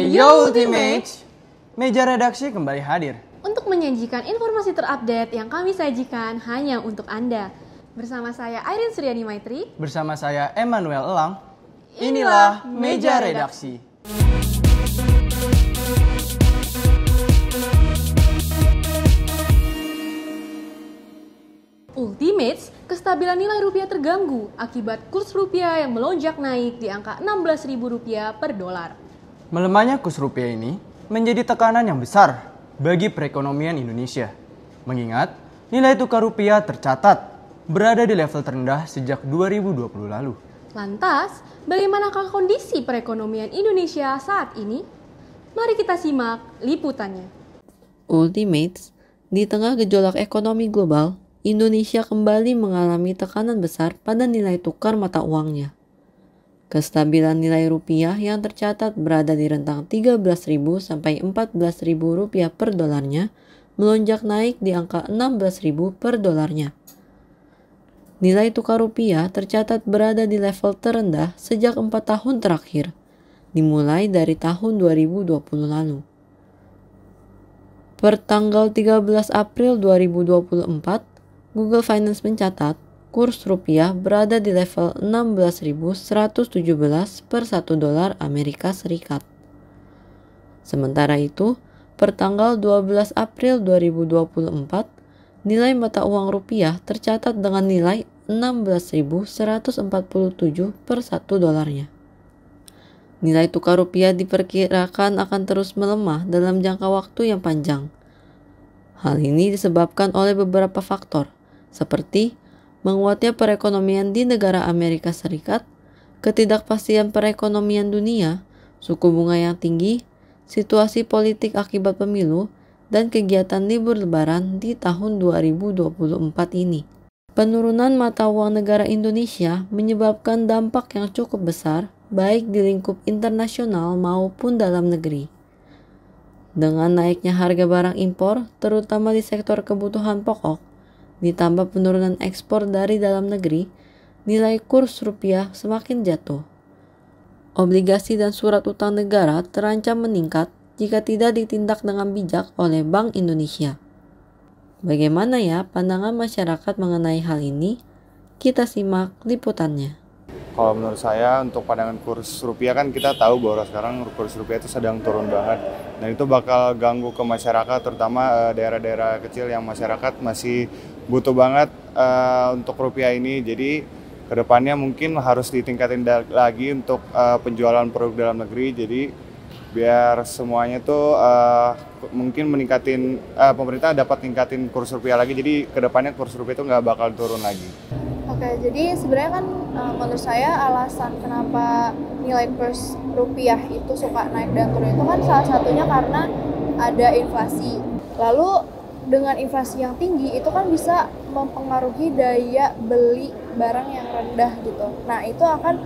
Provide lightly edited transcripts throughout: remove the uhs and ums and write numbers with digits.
Ayo Ultimates! Meja redaksi kembali hadir untuk menyajikan informasi terupdate yang kami sajikan hanya untuk Anda. Bersama saya Airin Suryani Maitri. Bersama saya Emmanuel Elang. Inilah Meja Redaksi. Ultimates, kestabilan nilai rupiah terganggu akibat kurs rupiah yang melonjak naik di angka Rp16.000 per dolar. Melemahnya kurs rupiah ini menjadi tekanan yang besar bagi perekonomian Indonesia. Mengingat nilai tukar rupiah tercatat berada di level terendah sejak 2020 lalu. Lantas, bagaimanakah kondisi perekonomian Indonesia saat ini? Mari kita simak liputannya. Ultimates, di tengah gejolak ekonomi global, Indonesia kembali mengalami tekanan besar pada nilai tukar mata uangnya. Kestabilan nilai rupiah yang tercatat berada di rentang Rp13.000 sampai Rp14.000 per dolarnya melonjak naik di angka Rp16.000 per dolarnya. Nilai tukar rupiah tercatat berada di level terendah sejak 4 tahun terakhir, dimulai dari tahun 2020 lalu. Per tanggal 13 April 2024, Google Finance mencatat kurs rupiah berada di level 16.117 per 1 dolar Amerika Serikat. Sementara itu, per tanggal 12 April 2024, nilai mata uang rupiah tercatat dengan nilai 16.147 per 1 dolarnya. Nilai tukar rupiah diperkirakan akan terus melemah dalam jangka waktu yang panjang. Hal ini disebabkan oleh beberapa faktor, seperti menguatnya perekonomian di negara Amerika Serikat, ketidakpastian perekonomian dunia, suku bunga yang tinggi, situasi politik akibat pemilu, dan kegiatan libur lebaran di tahun 2024 ini. Penurunan mata uang negara Indonesia menyebabkan dampak yang cukup besar baik di lingkup internasional maupun dalam negeri. Dengan naiknya harga barang impor, terutama di sektor kebutuhan pokok, ditambah penurunan ekspor dari dalam negeri, nilai kurs rupiah semakin jatuh. Obligasi dan surat utang negara terancam meningkat jika tidak ditindak dengan bijak oleh Bank Indonesia. Bagaimana ya pandangan masyarakat mengenai hal ini? Kita simak liputannya. Kalau menurut saya untuk pandangan kurs rupiah kan kita tahu bahwa sekarang kurs rupiah itu sedang turun banget. Dan itu bakal ganggu ke masyarakat, terutama daerah-daerah kecil yang masyarakat masih butuh banget untuk rupiah ini. Jadi kedepannya mungkin harus ditingkatin lagi untuk penjualan produk dalam negeri. Jadi biar semuanya tuh mungkin meningkatin, pemerintah dapat tingkatin kurs rupiah lagi. Jadi kedepannya kurs rupiah itu nggak bakal turun lagi. Oke, jadi sebenarnya kan menurut saya alasan kenapa nilai kurs rupiah itu suka naik dan turun itu kan salah satunya karena ada inflasi. Lalu dengan inflasi yang tinggi itu kan bisa mempengaruhi daya beli barang yang rendah gitu. Nah itu akan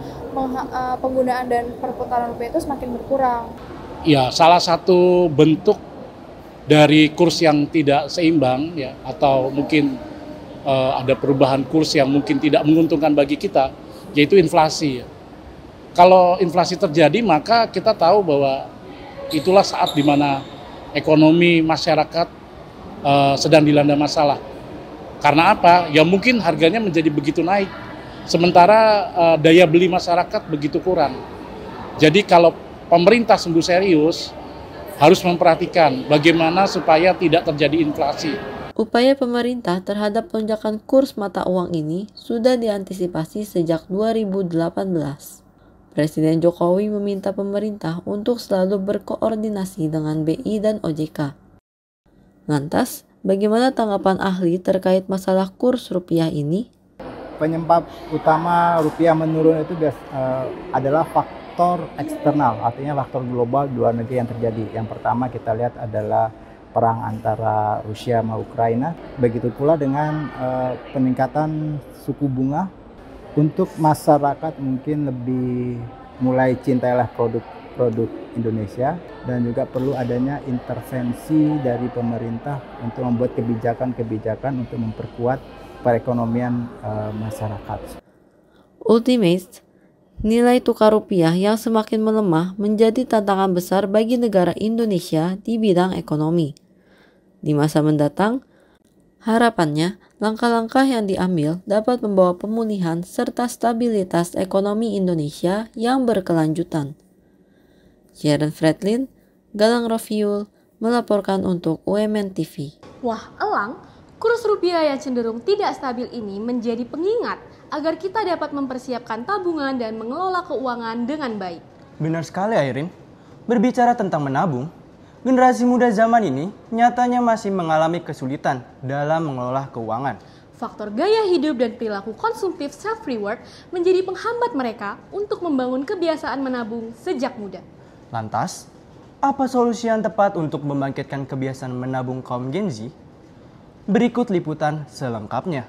penggunaan dan perputaran rupiah itu semakin berkurang. Ya, salah satu bentuk dari kurs yang tidak seimbang ya, atau mungkin ada perubahan kurs yang mungkin tidak menguntungkan bagi kita, yaitu inflasi. Kalau inflasi terjadi, maka kita tahu bahwa itulah saat di mana ekonomi masyarakat sedang dilanda masalah. Karena apa? Ya mungkin harganya menjadi begitu naik, sementara daya beli masyarakat begitu kurang. Jadi kalau pemerintah sungguh serius, harus memperhatikan bagaimana supaya tidak terjadi inflasi. Upaya pemerintah terhadap lonjakan kurs mata uang ini sudah diantisipasi sejak 2018. Presiden Jokowi meminta pemerintah untuk selalu berkoordinasi dengan BI dan OJK. Lantas, bagaimana tanggapan ahli terkait masalah kurs rupiah ini? Penyebab utama rupiah menurun itu adalah faktor eksternal, artinya faktor global di luar negeri yang terjadi. Yang pertama kita lihat adalah perang antara Rusia sama Ukraina, begitu pula dengan peningkatan suku bunga untuk masyarakat mungkin lebih mulai cintailah produk Indonesia, dan juga perlu adanya intervensi dari pemerintah untuk membuat kebijakan untuk memperkuat perekonomian masyarakat. Ultimates, Nilai tukar rupiah yang semakin melemah menjadi tantangan besar bagi negara Indonesia di bidang ekonomi. Di masa mendatang, harapannya langkah-langkah yang diambil dapat membawa pemulihan serta stabilitas ekonomi Indonesia yang berkelanjutan. Sharon Fredlin, Galang Rofiul, melaporkan untuk UMN TV. Wah, elang, kurs rupiah yang cenderung tidak stabil ini menjadi pengingat agar kita dapat mempersiapkan tabungan dan mengelola keuangan dengan baik. Benar sekali, Airin. Berbicara tentang menabung, generasi muda zaman ini nyatanya masih mengalami kesulitan dalam mengelola keuangan. Faktor gaya hidup dan perilaku konsumtif self-reward menjadi penghambat mereka untuk membangun kebiasaan menabung sejak muda. Lantas, apa solusi yang tepat untuk membangkitkan kebiasaan menabung kaum Gen Z? Berikut liputan selengkapnya.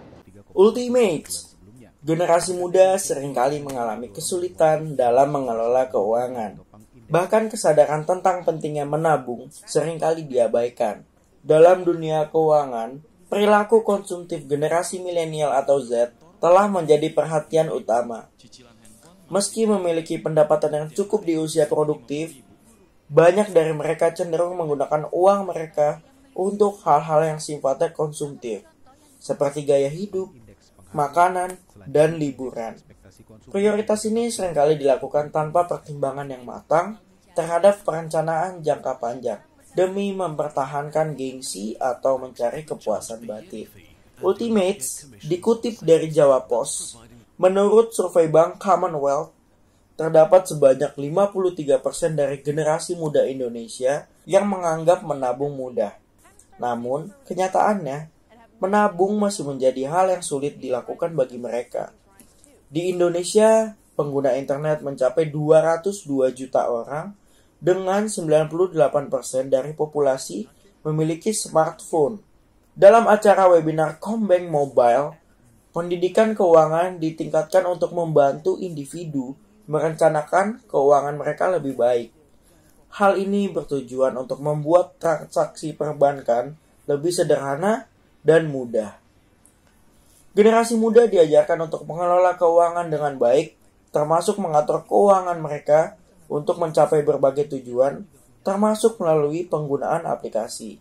Ultimates. Generasi muda seringkali mengalami kesulitan dalam mengelola keuangan. Bahkan kesadaran tentang pentingnya menabung seringkali diabaikan. Dalam dunia keuangan, perilaku konsumtif generasi milenial atau Z telah menjadi perhatian utama. Meski memiliki pendapatan yang cukup di usia produktif, banyak dari mereka cenderung menggunakan uang mereka untuk hal-hal yang sifatnya konsumtif, seperti gaya hidup, makanan, dan liburan. Prioritas ini seringkali dilakukan tanpa pertimbangan yang matang terhadap perencanaan jangka panjang demi mempertahankan gengsi atau mencari kepuasan batin. Ultimates dikutip dari Jawa Post, menurut survei Bank Commonwealth, terdapat sebanyak 53% dari generasi muda Indonesia yang menganggap menabung mudah. Namun, kenyataannya, menabung masih menjadi hal yang sulit dilakukan bagi mereka. Di Indonesia, pengguna internet mencapai 202 juta orang dengan 98% dari populasi memiliki smartphone. Dalam acara webinar Combank Mobile, pendidikan keuangan ditingkatkan untuk membantu individu merencanakan keuangan mereka lebih baik. Hal ini bertujuan untuk membuat transaksi perbankan lebih sederhana dan mudah. Generasi muda diajarkan untuk mengelola keuangan dengan baik, termasuk mengatur keuangan mereka untuk mencapai berbagai tujuan, termasuk melalui penggunaan aplikasi.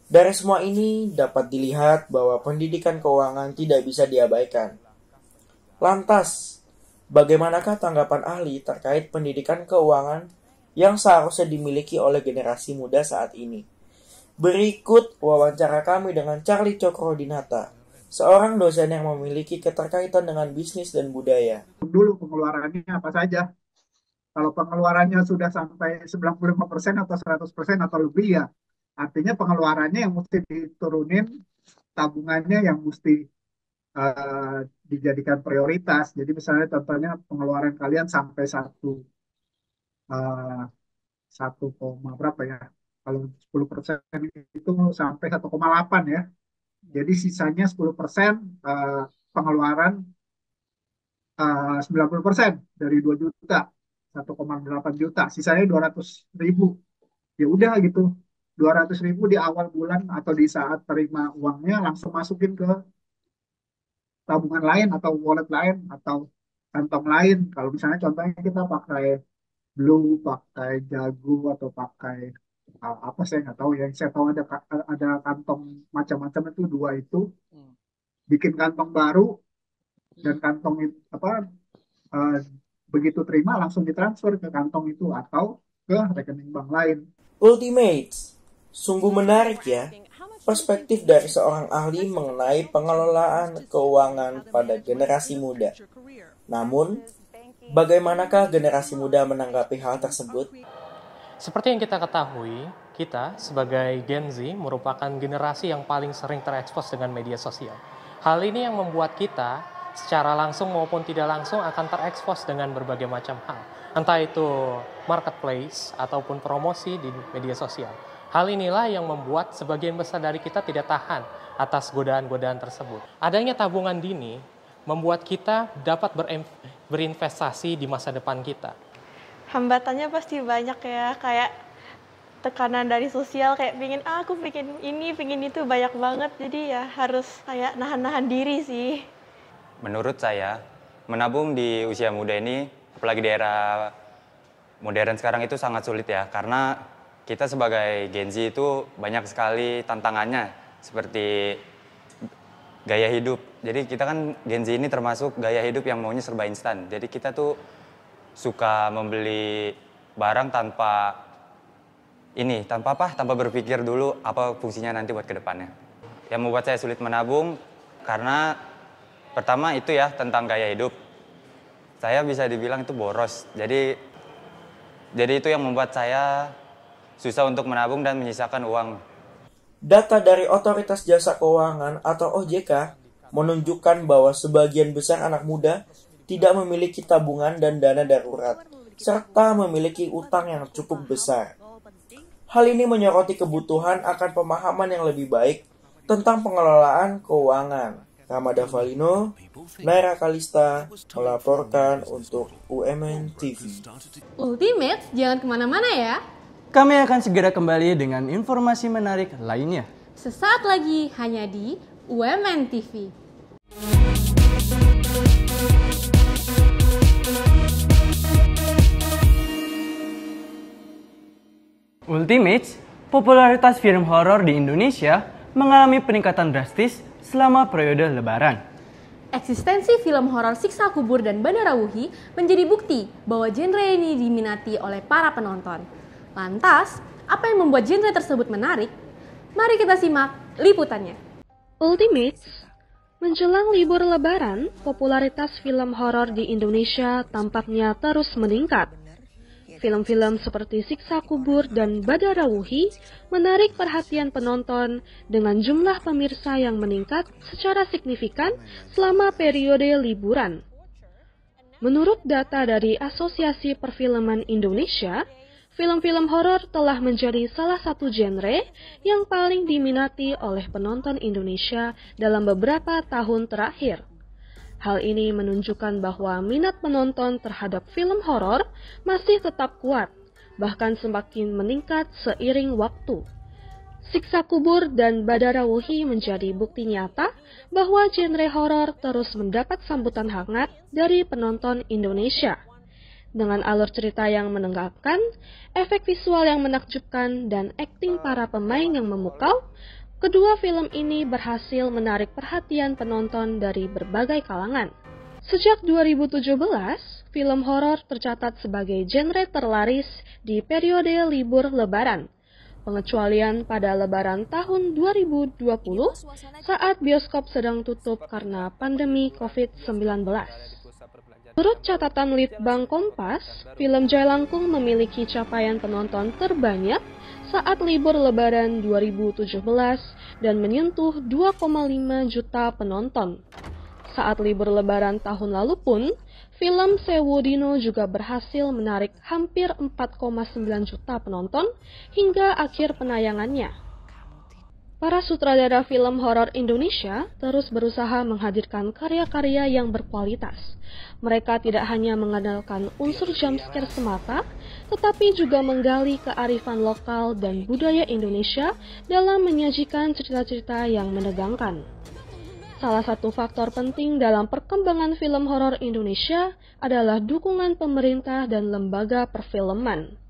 Dari semua ini dapat dilihat bahwa pendidikan keuangan tidak bisa diabaikan. Lantas, bagaimanakah tanggapan ahli terkait pendidikan keuangan yang seharusnya dimiliki oleh generasi muda saat ini? Berikut wawancara kami dengan Charlie Cokrodinata, seorang dosen yang memiliki keterkaitan dengan bisnis dan budaya. Dulu pengeluarannya apa saja? Kalau pengeluarannya sudah sampai 95% atau 100% atau lebih ya, artinya pengeluarannya yang mesti diturunin, tabungannya yang mesti dijadikan prioritas. Jadi misalnya contohnya pengeluaran kalian sampai 1 koma berapa ya? Kalau 10% itu sampai 1,8 ya. Jadi sisanya 10% pengeluaran 90% dari 2 juta, 1,8 juta, sisanya 200.000. Ya udah gitu, 200.000 di awal bulan atau di saat terima uangnya langsung masukin ke tabungan lain atau wallet lain atau kantong lain. Kalau misalnya contohnya kita pakai Blue, pakai Jago atau pakai apa saya nggak tahu ya. Saya tahu ada kantong macam-macam itu, dua itu bikin kantong baru dan kantong itu begitu terima langsung ditransfer ke kantong itu atau ke rekening bank lain. Ultimates, sungguh menarik ya. Perspektif dari seorang ahli mengenai pengelolaan keuangan pada generasi muda. Namun, bagaimanakah generasi muda menanggapi hal tersebut? Seperti yang kita ketahui, kita sebagai Gen Z merupakan generasi yang paling sering terekspos dengan media sosial. Hal ini yang membuat kita secara langsung maupun tidak langsung akan terekspos dengan berbagai macam hal. Entah itu marketplace ataupun promosi di media sosial. Hal inilah yang membuat sebagian besar dari kita tidak tahan atas godaan-godaan tersebut. Adanya tabungan dini membuat kita dapat berinvestasi di masa depan kita. Hambatannya pasti banyak ya, kayak tekanan dari sosial, kayak aku pingin ini, pingin itu, banyak banget. Jadi ya harus kayak nahan-nahan diri sih. Menurut saya, menabung di usia muda ini, apalagi di era modern sekarang itu sangat sulit ya, karena kita sebagai Gen Z itu banyak sekali tantangannya, seperti gaya hidup. Jadi kita kan Gen Z ini termasuk gaya hidup yang maunya serba instan. Jadi kita tuh suka membeli barang tanpa berpikir dulu apa fungsinya nanti buat kedepannya. Yang membuat saya sulit menabung karena pertama itu ya tentang gaya hidup. Saya bisa dibilang itu boros. Jadi itu yang membuat saya susah untuk menabung dan menyisakan uang. Data dari Otoritas Jasa Keuangan atau OJK menunjukkan bahwa sebagian besar anak muda tidak memiliki tabungan dan dana darurat, serta memiliki utang yang cukup besar. Hal ini menyoroti kebutuhan akan pemahaman yang lebih baik tentang pengelolaan keuangan. Ramada Valino, Naira Kalista, melaporkan untuk UMN TV. Ultimates, jangan kemana-mana ya. Kami akan segera kembali dengan informasi menarik lainnya. Sesaat lagi hanya di UMN TV. Ultimates, popularitas film horor di Indonesia mengalami peningkatan drastis selama periode Lebaran. Eksistensi film horor Siksa Kubur dan Bandara Wuhi menjadi bukti bahwa genre ini diminati oleh para penonton. Lantas, apa yang membuat genre tersebut menarik? Mari kita simak liputannya. Ultimates, menjelang libur Lebaran, popularitas film horor di Indonesia tampaknya terus meningkat. Film-film seperti Siksa Kubur dan Bandara Wuhi menarik perhatian penonton dengan jumlah pemirsa yang meningkat secara signifikan selama periode liburan. Menurut data dari Asosiasi Perfilman Indonesia, film-film horor telah menjadi salah satu genre yang paling diminati oleh penonton Indonesia dalam beberapa tahun terakhir. Hal ini menunjukkan bahwa minat penonton terhadap film horor masih tetap kuat, bahkan semakin meningkat seiring waktu. Siksa Kubur dan Bandara Wuhi menjadi bukti nyata bahwa genre horor terus mendapat sambutan hangat dari penonton Indonesia. Dengan alur cerita yang menegangkan, efek visual yang menakjubkan, dan akting para pemain yang memukau, kedua film ini berhasil menarik perhatian penonton dari berbagai kalangan. Sejak 2017, film horor tercatat sebagai genre terlaris di periode libur Lebaran. Pengecualian pada Lebaran tahun 2020 saat bioskop sedang tutup karena pandemi COVID-19. Menurut catatan Litbang Kompas, film Jailangkung memiliki capaian penonton terbanyak saat libur Lebaran 2017 dan menyentuh 2,5 juta penonton. Saat libur Lebaran tahun lalu pun, film Sewu Dino juga berhasil menarik hampir 4,9 juta penonton hingga akhir penayangannya. Para sutradara film horor Indonesia terus berusaha menghadirkan karya-karya yang berkualitas. Mereka tidak hanya mengandalkan unsur jumpscare semata, tetapi juga menggali kearifan lokal dan budaya Indonesia dalam menyajikan cerita-cerita yang menegangkan. Salah satu faktor penting dalam perkembangan film horor Indonesia adalah dukungan pemerintah dan lembaga perfilman.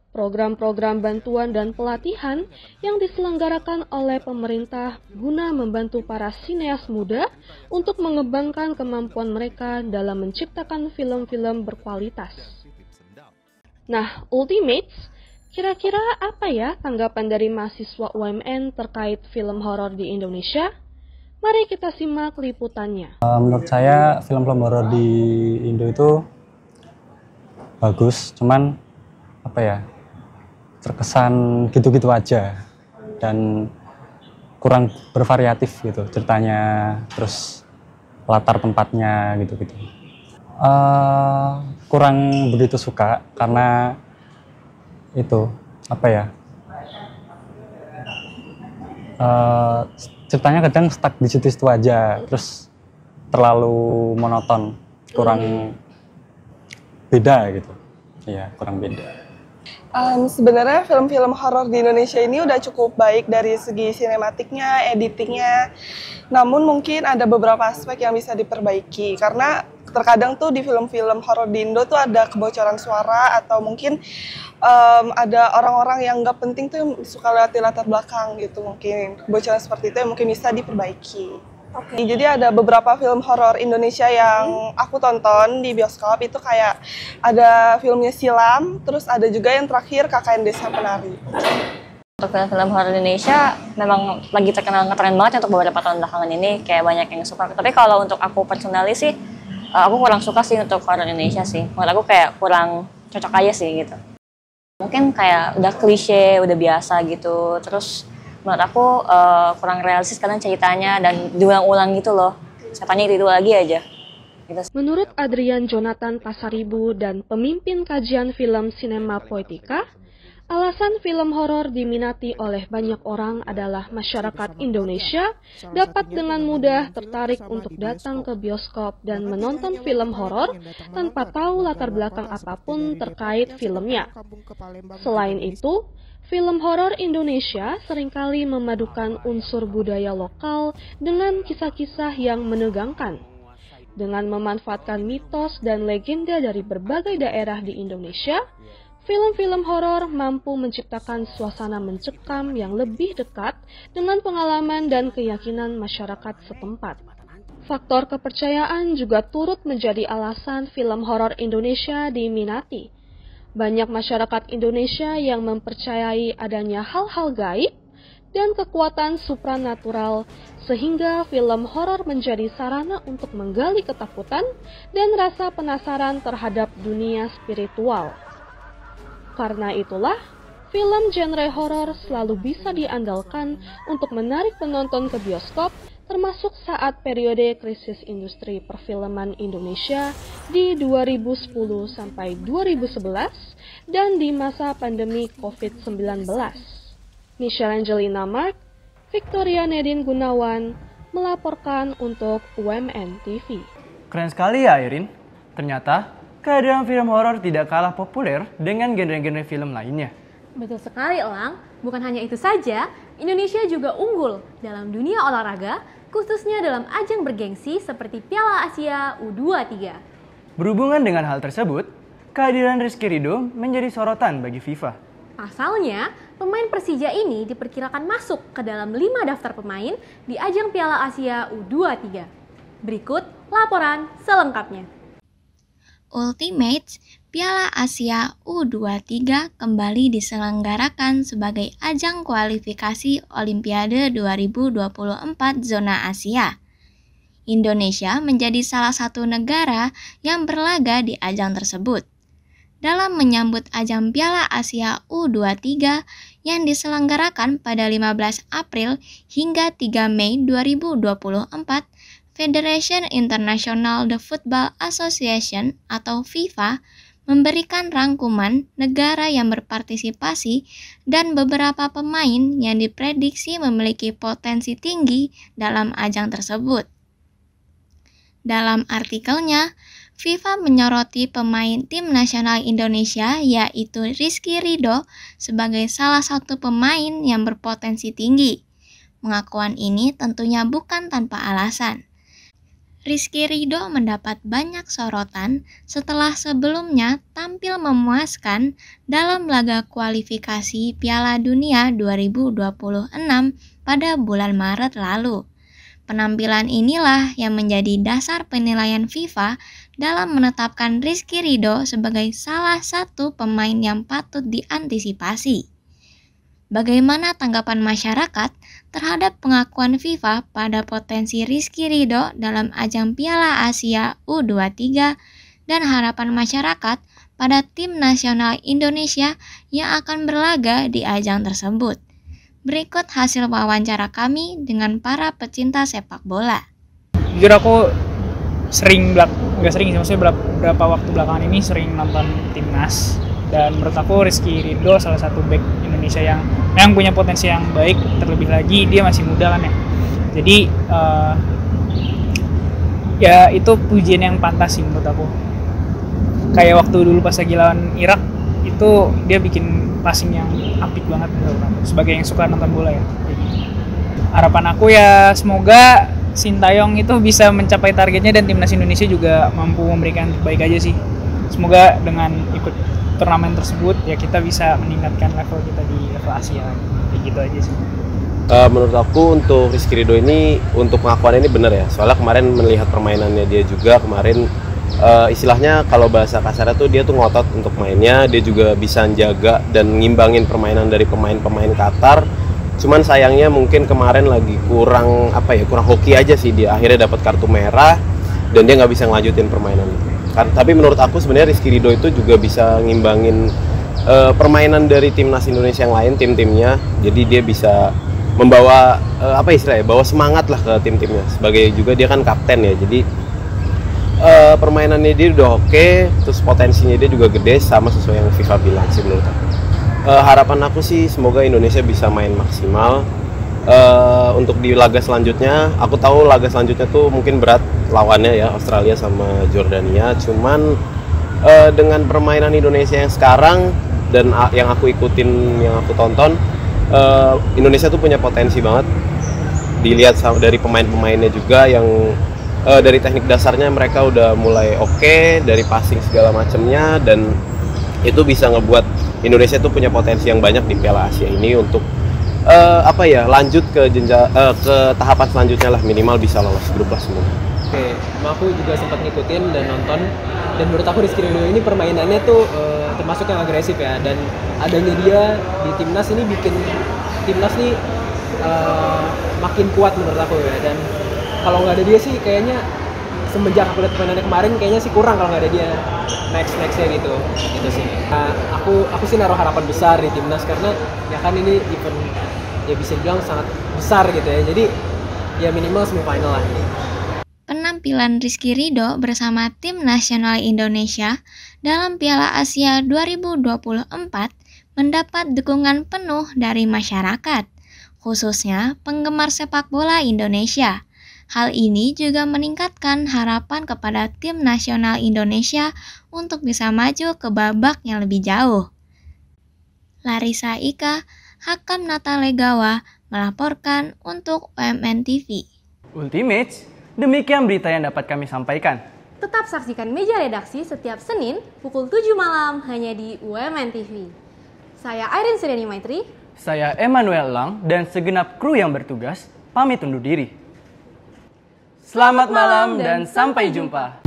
Program-program bantuan dan pelatihan yang diselenggarakan oleh pemerintah guna membantu para sineas muda untuk mengembangkan kemampuan mereka dalam menciptakan film-film berkualitas. Nah, Ultimates, kira-kira apa ya tanggapan dari mahasiswa UMN terkait film horor di Indonesia? Mari kita simak liputannya. Menurut saya film-film horor di Indo itu bagus, cuman apa ya, terkesan gitu-gitu aja dan kurang bervariatif gitu ceritanya, terus latar tempatnya gitu-gitu. Kurang begitu suka karena itu apa ya, ceritanya kadang stuck di situ-situ aja, terus terlalu monoton, kurang beda gitu. Iya, kurang beda. Sebenarnya film-film horor di Indonesia ini udah cukup baik dari segi sinematiknya, editingnya. Namun mungkin ada beberapa aspek yang bisa diperbaiki karena terkadang tuh di film-film horor di Indo tuh ada kebocoran suara atau mungkin ada orang-orang yang nggak penting tuh suka lewat di latar belakang gitu, mungkin kebocoran seperti itu yang mungkin bisa diperbaiki. Jadi ada beberapa film horor Indonesia yang aku tonton di bioskop, itu kayak ada filmnya Silam, terus ada juga yang terakhir KKN Desa Penari. Untuk film-film horor Indonesia memang lagi terkenal ngetren banget untuk beberapa tahun belakangan ini, kayak banyak yang suka. Tapi kalau untuk aku personally sih, aku kurang suka sih untuk horor Indonesia sih. Menurut aku kayak kurang cocok aja sih gitu. Mungkin kayak udah klise, udah biasa gitu. Terus menurut aku kurang realistis kadang ceritanya dan diulang-ulang gitu loh. Setannya itu lagi aja. Gitu. Menurut Adrian Jonathan Pasaribu dan pemimpin kajian film Cinema Poetica, alasan film horor diminati oleh banyak orang adalah masyarakat Indonesia dapat dengan mudah tertarik untuk datang ke bioskop dan menonton film horor tanpa tahu latar belakang apapun terkait filmnya. Selain itu, film horor Indonesia seringkali memadukan unsur budaya lokal dengan kisah-kisah yang menegangkan. Dengan memanfaatkan mitos dan legenda dari berbagai daerah di Indonesia, film-film horor mampu menciptakan suasana mencekam yang lebih dekat dengan pengalaman dan keyakinan masyarakat setempat. Faktor kepercayaan juga turut menjadi alasan film horor Indonesia diminati. Banyak masyarakat Indonesia yang mempercayai adanya hal-hal gaib dan kekuatan supranatural, sehingga film horor menjadi sarana untuk menggali ketakutan dan rasa penasaran terhadap dunia spiritual. Karena itulah, film genre horor selalu bisa diandalkan untuk menarik penonton ke bioskop, termasuk saat periode krisis industri perfilman Indonesia di 2010 sampai 2011 dan di masa pandemi COVID-19. Michelle Angelina Mark, Victoria Nedin Gunawan, melaporkan untuk UMN TV. Keren sekali ya Irin. Ternyata kehadiran film horor tidak kalah populer dengan genre-genre film lainnya. Betul sekali, Elang. Bukan hanya itu saja, Indonesia juga unggul dalam dunia olahraga, khususnya dalam ajang bergengsi seperti Piala Asia U23. Berhubungan dengan hal tersebut, kehadiran Rizky Ridho menjadi sorotan bagi FIFA. Pasalnya, pemain Persija ini diperkirakan masuk ke dalam 5 daftar pemain di ajang Piala Asia U23. Berikut laporan selengkapnya. Ultimate Piala Asia U23 kembali diselenggarakan sebagai ajang kualifikasi Olimpiade 2024 zona Asia. Indonesia menjadi salah satu negara yang berlaga di ajang tersebut. Dalam menyambut ajang Piala Asia U23 yang diselenggarakan pada 15 April hingga 3 Mei 2024, Federation International de Football Association atau FIFA memberikan rangkuman negara yang berpartisipasi dan beberapa pemain yang diprediksi memiliki potensi tinggi dalam ajang tersebut. Dalam artikelnya, FIFA menyoroti pemain tim nasional Indonesia yaitu Rizky Ridho sebagai salah satu pemain yang berpotensi tinggi. Pengakuan ini tentunya bukan tanpa alasan. Rizky Ridho mendapat banyak sorotan setelah sebelumnya tampil memuaskan dalam laga kualifikasi Piala Dunia 2026 pada bulan Maret lalu. Penampilan inilah yang menjadi dasar penilaian FIFA dalam menetapkan Rizky Ridho sebagai salah satu pemain yang patut diantisipasi. Bagaimana tanggapan masyarakat terhadap pengakuan FIFA pada potensi Rizky Ridho dalam ajang Piala Asia U23 dan harapan masyarakat pada tim nasional Indonesia yang akan berlaga di ajang tersebut? Berikut hasil wawancara kami dengan para pecinta sepak bola. Jujur aku nggak sering sih, maksudnya beberapa waktu belakangan ini sering nonton timnas. Dan menurut aku Rizky Ridho salah satu bek Indonesia yang punya potensi yang baik, terlebih lagi dia masih muda kan ya. Jadi ya itu pujian yang pantas sih menurut aku. Kayak waktu dulu pas lagi lawan Irak itu dia bikin passing yang apik banget menurut aku. Sebagai yang suka nonton bola ya. Jadi, harapan aku ya semoga Sintayong itu bisa mencapai targetnya dan timnas Indonesia juga mampu memberikan terbaik aja sih. Semoga dengan ikut turnamen tersebut ya kita bisa meningkatkan level kita di level Asia. Kayak gitu aja sih. Menurut aku untuk Rizky Ridho ini untuk pengakuan ini benar ya. Soalnya kemarin melihat permainannya dia juga kemarin istilahnya kalau bahasa kasarnya tuh dia tuh ngotot untuk mainnya, dia juga bisa jaga dan ngimbangin permainan dari pemain-pemain Qatar. Cuman sayangnya mungkin kemarin lagi kurang kurang hoki aja sih, dia akhirnya dapat kartu merah dan dia nggak bisa ngelanjutin permainan itu. Tapi menurut aku sebenarnya Rizky Ridho itu juga bisa ngimbangin permainan dari timnas Indonesia yang lain, tim-timnya. Jadi dia bisa membawa bawa semangat lah ke tim-timnya. Sebagai juga dia kan kapten ya, jadi permainannya dia udah oke, terus potensinya dia juga gede sama sesuai yang FIFA bilang sih menurut aku. Harapan aku sih semoga Indonesia bisa main maksimal. Untuk di laga selanjutnya, aku tahu laga selanjutnya tuh mungkin berat lawannya ya, Australia sama Jordania. Cuman dengan permainan Indonesia yang sekarang dan yang aku ikutin, yang aku tonton, Indonesia tuh punya potensi banget. Dilihat dari pemain-pemainnya juga yang dari teknik dasarnya mereka udah mulai oke, dari passing segala macamnya, dan itu bisa ngebuat Indonesia tuh punya potensi yang banyak di Piala Asia ini untuk lanjut ke tahapan selanjutnya lah, minimal bisa lolos grup lah semua. Oke, aku juga sempat ngikutin dan nonton, dan menurut aku Rizky Ridho ini permainannya tuh termasuk yang agresif ya, dan adanya dia di timnas ini bikin timnas nih makin kuat menurut aku ya. Dan kalau nggak ada dia sih kayaknya semenjak aku lihat permainannya kemarin kayaknya sih kurang kalau nggak ada dia nextnya gitu sih. Aku sih naruh harapan besar di timnas karena ya kan ini event ya bisa dibilang sangat besar gitu ya, jadi ya minimal semifinal lah. Penampilan Rizky Ridho bersama tim nasional Indonesia dalam Piala Asia 2024 mendapat dukungan penuh dari masyarakat, khususnya penggemar sepak bola Indonesia. Hal ini juga meningkatkan harapan kepada tim nasional Indonesia untuk bisa maju ke babak yang lebih jauh. Larissa Ika, Hakam Natalegawa, melaporkan untuk UMN TV. Ultimates, demikian berita yang dapat kami sampaikan. Tetap saksikan Meja Redaksi setiap Senin pukul 7 malam hanya di UMN TV. Saya Irene Suryani Maitri. Saya Emmanuel Lang dan segenap kru yang bertugas pamit undur diri. Selamat malam dan sampai jumpa.